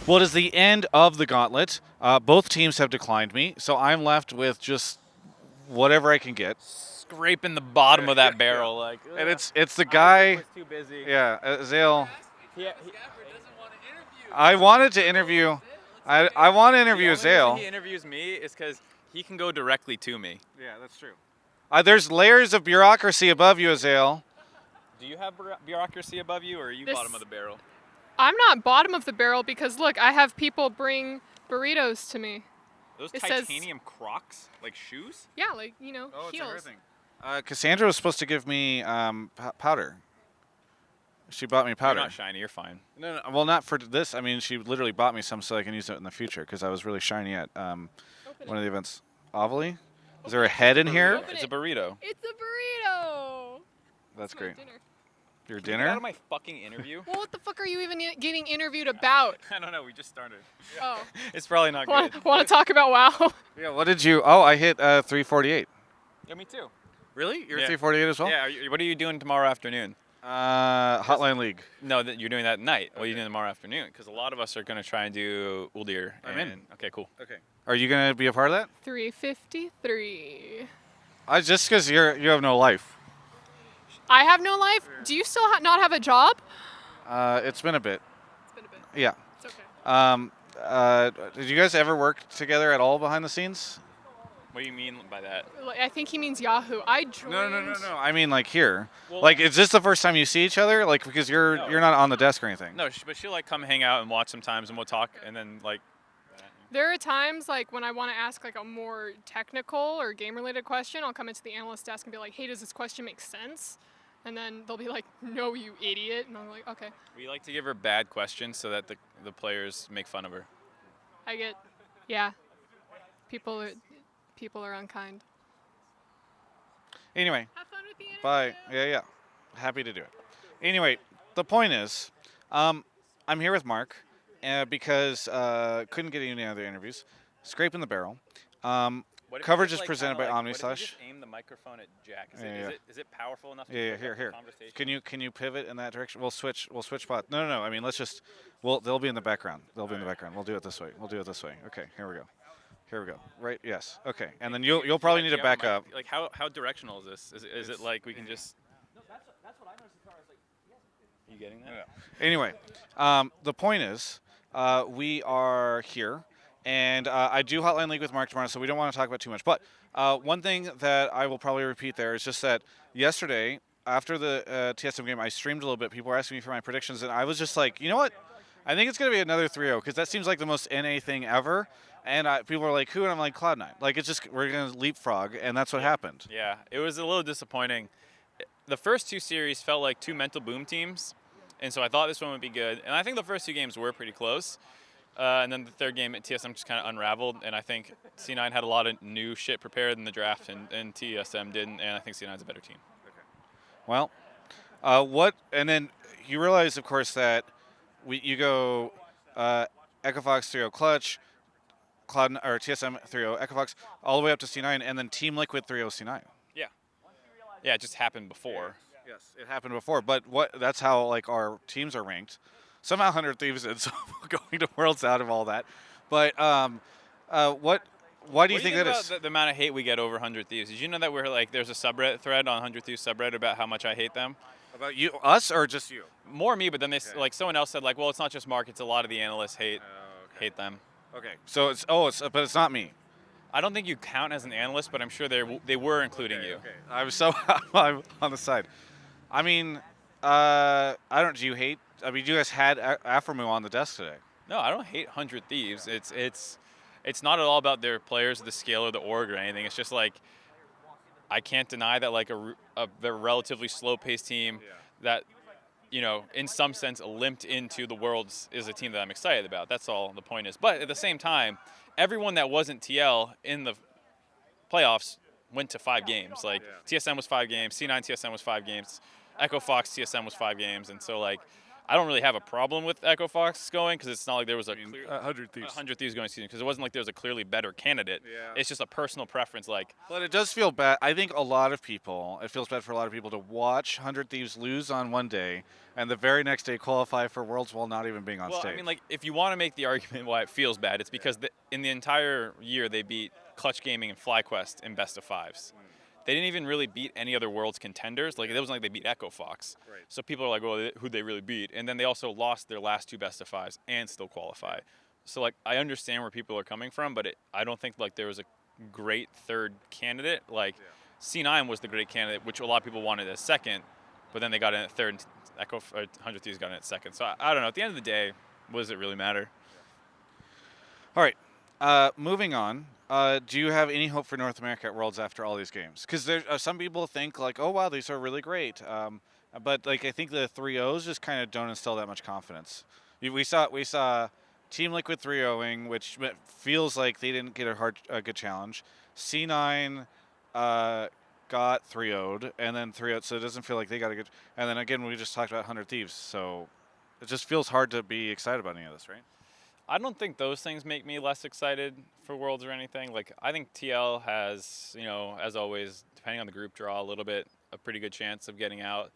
Well, it is the end of the Gauntlet. Both teams have declined me, so I'm left with just whatever I can get. Scraping the bottom of that barrel, like. And it's the guy. Was too busy. Yeah, Zale. He, I wanted to interview. I want to interview the only reason Zale. he interviews me is because he can go directly to me. Yeah, that's true. There's layers of bureaucracy above you, Zale. Do you have bureaucracy above you, or are you bottom of the barrel? I'm not bottom of the barrel because look, I have people bring burritos to me. Those It says- titanium Crocs, like shoes? Yeah, like, you know, heels. Cassandra was supposed to give me powder. She bought me powder. You're not shiny. You're fine. No, well, not for this. I mean, she literally bought me some so I can use it in the future because I was really shiny at one of the events. Ovilee? Is there a head in here? Open It's a it. burrito. It's a burrito. That's It's my great. dinner. Your Get out dinner? of my fucking interview. Well, what the fuck are you even getting interviewed about? I don't know. We just started. Oh, It's probably not good. want to talk about WoW? Yeah. What did you? Oh, I hit 348. Yeah, me too. Really? You're Yeah. 348 as well? Yeah. What are you doing tomorrow afternoon? Hotline League. No, you're doing that at night. What are you doing tomorrow afternoon? Because a lot of us are going to try and do Uldir. I'm in. Okay, cool. Okay. Are you gonna be a part of that? 353. Just because you have no life. I have no life. Do you still not have a job? It's been a bit. It's been a bit. Yeah. It's okay. Did you guys ever work together at all behind the scenes? What do you mean by that? I think he means Yahoo. I joined. No. I mean, like here. Well- Like, is this the first time you see each other? Like, because you're not on the desk or anything. No, but she'll like come hang out and watch sometimes, and we'll talk, and then like. There are times like when I want to ask like a more technical or game-related question, I'll come into the analyst desk and be like, "Hey, does this question make sense?" And then they'll be like, "No, you idiot." And I'm like, "Okay." We like to give her bad questions so that the players make fun of her. Yeah. People are unkind. Anyway, Have fun with the interview. bye. Yeah. Happy to do it. Anyway, the point is, I'm here with Mark because couldn't get any other interviews. Scraping the barrel. What if Coverage you is just, presented kinda by what if you OmniSlash. just aim the microphone at Jack? Yeah. Is it powerful enough to Yeah, pick up the here. conversation? Can you pivot in that direction? We'll switch spots. No. I mean, they'll be in the background. They'll be in the background. We'll do it this way. Okay, here we go. Right? Yes. Okay. And then you'll probably need to back up. Like how directional is this? Is it like we can just? No, that's what I noticed as far as like. You getting that? Anyway, the point is, we are here, and I do Hotline League with Mark tomorrow, so we don't want to talk about too much. But one thing that I will probably repeat there is just that yesterday, after the TSM game, I streamed a little bit. People were asking me for my predictions, and I was just like, you know what? I think it's going to be another 3-0, because that seems like the most NA thing ever. And people are like, who? And I'm like, Cloud9. Like, it's just, we're going to leapfrog, and that's what happened. Yeah, it was a little disappointing. The first two series felt like two mental boom teams, and so I thought this one would be good. And I think the first two games were pretty close. And then the third game at TSM just kind of unraveled, and I think C9 had a lot of new shit prepared in the draft, and TSM didn't, and I think C9's a better team. Well, and then you realize, of course, that you go Echo Fox 3-0 Clutch, or TSM 3-0 Echo Fox, all the way up to C9, and then Team Liquid 3-0 C9. Yeah, it just happened before. Yes, it happened before, but that's how like our teams are ranked. Somehow 100 Thieves is going to Worlds out of all that. But why do you think that is? The amount of hate we get over 100 Thieves? Did you know that there's a subreddit thread on 100 Thieves subreddit about how much I hate them? About you, us, or just you? More me, but then like someone else said like, well, it's not just Mark, it's a lot of the analysts hate them. Okay, so but it's not me. I don't think you count as an analyst, but I'm sure they were including you. Okay. I'm on the side. I mean, I don't. Do you hate? I mean, you guys had Afromu on the desk today. No, I don't hate 100 Thieves. It's not at all about their players, the scale, or the org or anything. It's just like I can't deny that like a relatively slow-paced team that, you know, in some sense limped into the Worlds is a team that I'm excited about. That's all the point is. But at the same time, everyone that wasn't TL in the playoffs went to 5 games. Like TSM was 5 games, C9 TSM was 5 games, Echo Fox TSM was 5 games, and so like I don't really have a problem with Echo Fox going because it's not like there was a 100 Thieves. 100 Thieves going season because it wasn't like there was a clearly better candidate. Yeah. It's just a personal preference. Like, But it does feel bad. I think a lot of people, it feels bad for a lot of people to watch 100 Thieves lose on one day and the very next day qualify for Worlds while not even being on well, stage. I mean, like if you want to make the argument why it feels bad, it's because in the entire year they beat Clutch Gaming and FlyQuest in best of fives. They didn't even really beat any other Worlds contenders. Like, it wasn't like they beat Echo Fox. Right. So people are like, well, who'd they really beat? And then they also lost their last 2 best of fives and still qualify. So, like, I understand where people are coming from, but I don't think, like, there was a great third candidate. Like, C9 was the great candidate, which a lot of people wanted as second, but then they got in at third, and Echo 100 Thieves got in at second. So, I don't know. At the end of the day, what does it really matter? All right. Moving on. Do you have any hope for North America at Worlds after all these games? Because there's some people think like, oh wow, these are really great. But like I think the 3-0s just kind of don't instill that much confidence. We saw Team Liquid 3-0ing, which feels like they didn't get a good challenge. C9 got 3-0'd and then 3-0'd, so it doesn't feel like they got a good. And then again, we just talked about 100 Thieves, so it just feels hard to be excited about any of this, right? I don't think those things make me less excited for Worlds or anything. Like, I think TL has, you know, as always, depending on the group draw, a pretty good chance of getting out.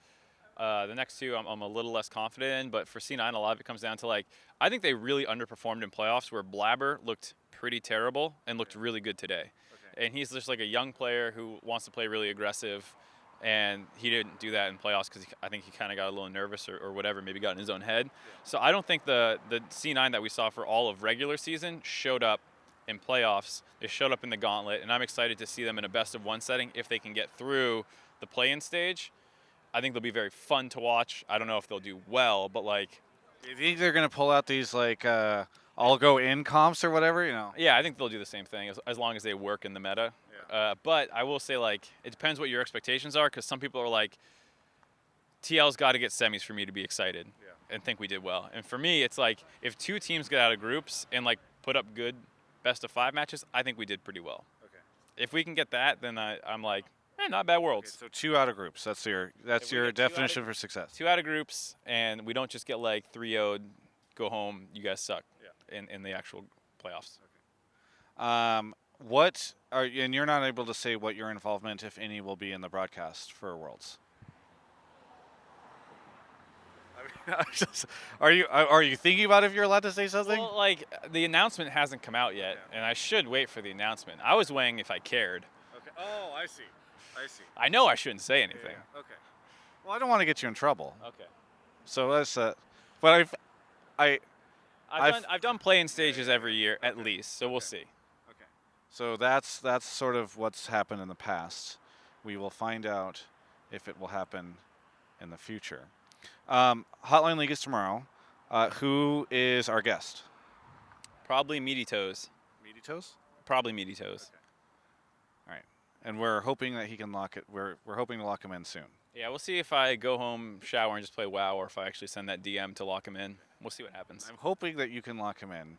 The next 2, I'm a little less confident in, but for C9, a lot of it comes down to, like, I think they really underperformed in playoffs where Blabber looked pretty terrible and looked really good today. Okay. And he's just, like, a young player who wants to play really aggressive, and he didn't do that in playoffs because I think he kind of got a little nervous or whatever, maybe got in his own head. Yeah. So I don't think the C9 that we saw for all of regular season showed up in playoffs. They showed up in the Gauntlet, and I'm excited to see them in a best-of-1 setting if they can get through the play-in stage. I think they'll be very fun to watch. I don't know if they'll do well, but, like... Do you think they're going to pull out these, like, all-go-in comps or whatever, you know? Yeah, I think they'll do the same thing as long as they work in the meta. Yeah. But I will say, like, it depends what your expectations are, because some people are like, TL's got to get semis for me to be excited and think we did well. And for me, it's like, if 2 teams get out of groups and, like, put up good best-of-5 matches, I think we did pretty well. Okay. If we can get that, then I'm like, not bad Worlds. Okay, so 2 out of groups. That's your definition for success. 2 out of groups, and we don't just get, like, 3-0'd, go home, you guys suck in the actual playoffs. Okay. And you're not able to say what your involvement, if any, will be in the broadcast for Worlds. Are you thinking about if you're allowed to say something? Well, like, the announcement hasn't come out yet, and I should wait for the announcement. I was weighing if I cared. Okay. Oh, I see. I know I shouldn't say anything. Yeah. Okay. Well, I don't want to get you in trouble. Okay. So let's. But I've done play-in stages every year at least, so we'll see. Okay. So that's sort of what's happened in the past. We will find out if it will happen in the future. Hotline League is tomorrow. Who is our guest? Probably Meaty Toes. Meaty Toes? Probably Meaty Toes. Okay. All right. And we're hoping that he can lock it. We're hoping to lock him in soon. Yeah, we'll see if I go home, shower, and just play WoW, or if I actually send that DM to lock him in. We'll see what happens. I'm hoping that you can lock him in.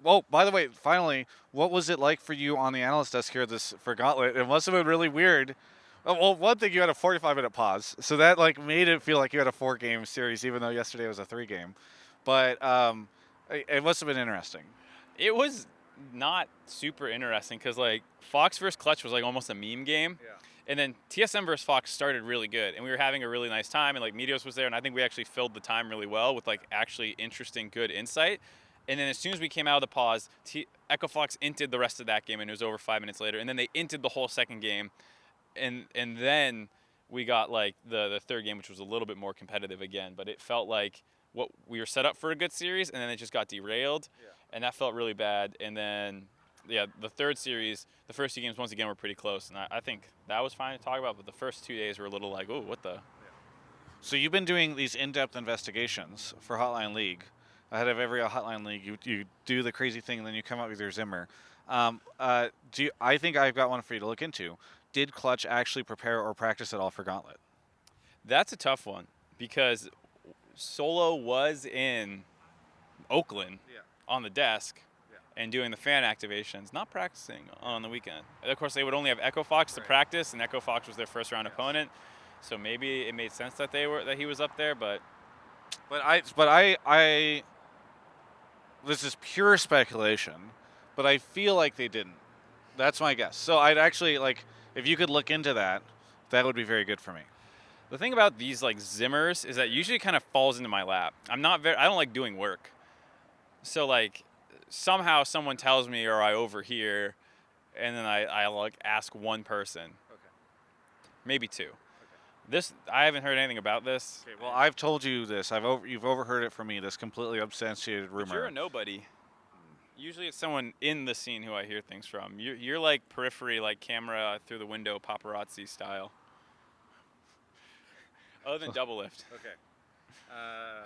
Well, by the way, finally, what was it like for you on the analyst desk here for Gauntlet? It must have been really weird. Well, one thing, you had a 45-minute pause, so that like made it feel like you had a 4-game series, even though yesterday was a 3-game. But it must have been interesting. It was not super interesting because like Fox versus Clutch was like almost a meme game. Yeah. And then TSM versus Fox started really good, and we were having a really nice time, and like Meteos was there, and I think we actually filled the time really well with like actually interesting, good insight. And then as soon as we came out of the pause, Echo Fox inted the rest of that game, and it was over 5 minutes later. And then they inted the whole second game, and then we got like the third game, which was a little bit more competitive again. But it felt like what we were set up for a good series, and then it just got derailed, and that felt really bad. And then the third series, the first 2 games once again were pretty close, and I think that was fine to talk about. But the first 2 days were a little like, oh, what the? So you've been doing these in-depth investigations for Hotline League. Ahead of every Hotline League, you do the crazy thing, and then you come out with your Zimmer. I think I've got one for you to look into. Did Clutch actually prepare or practice at all for Gauntlet? That's a tough one because Solo was in Oakland on the desk and doing the fan activations, not practicing on the weekend. And of course, they would only have Echo Fox to practice, and Echo Fox was their first round opponent. So maybe it made sense that he was up there, but But I this is pure speculation, but I feel like they didn't. That's my guess. So I'd actually like if you could look into that, that would be very good for me. The thing about these like Zimmers is that usually kind of falls into my lap. I don't like doing work. So like somehow someone tells me or I overhear and then I like ask one person. Okay. Maybe two. This I haven't heard anything about this. Okay. Well, I've told you this. You've overheard it from me. This completely substantiated rumor. But you're a nobody. Usually it's someone in the scene who I hear things from. You're like periphery, like camera through the window, paparazzi style. Other than Double Lift. Okay.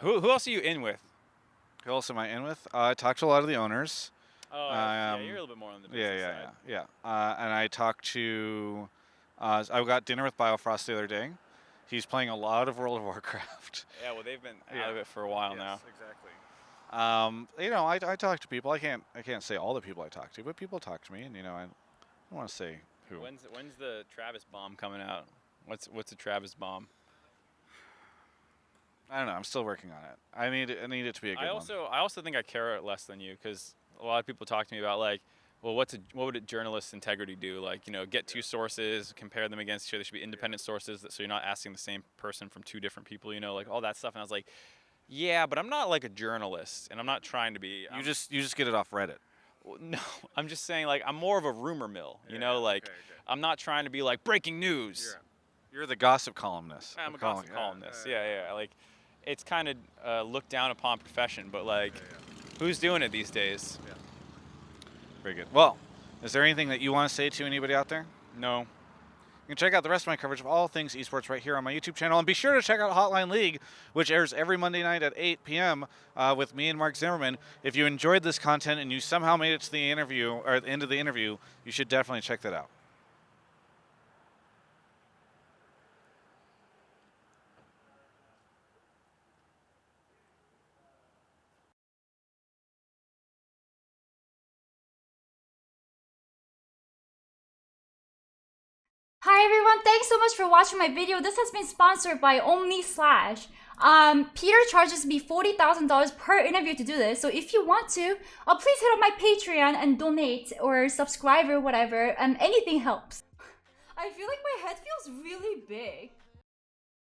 Who else are you in with? Who else am I in with? I talked to a lot of the owners. Oh, yeah, you're a little bit more on the business side. Yeah. And I talked to. I got dinner with Biofrost the other day. He's playing a lot of World of Warcraft. Yeah, well, they've been out of it for a while now. Exactly. You know, I talk to people. I can't say all the people I talk to, but people talk to me, and you know, I don't want to say who. When's the Travis bomb coming out? What's a Travis bomb? I don't know. I'm still working on it. I need it to be a good one. I also think I care less than you because a lot of people talk to me about like, well, what would a journalist's integrity do? Like, you know, get two sources, compare them against each other. There should be independent sources, so you're not asking the same person from two different people. You know, like all that stuff. And I was like, yeah, but I'm not like a journalist, and I'm not trying to be. You just get it off Reddit. Well, no, I'm just saying like I'm more of a rumor mill. You know, like I'm not trying to be like breaking news. You're the gossip columnist. I'm a gossip columnist. Yeah. Like, it's kind of looked down upon profession, but like, who's doing it these days? Yeah. Very good. Well, is there anything that you want to say to anybody out there? No. You can check out the rest of my coverage of all things esports right here on my YouTube channel. And be sure to check out Hotline League, which airs every Monday night at 8 p.m. With me and Mark Zimmerman. If you enjoyed this content and you somehow made it to the interview, or the end of the interview, you should definitely check that out. Hi everyone, thanks so much for watching my video. This has been sponsored by Omni Slash. Peter charges me $40,000 per interview to do this, so if you want to, please hit up my Patreon and donate or subscribe or whatever, anything helps. I feel like my head feels really big.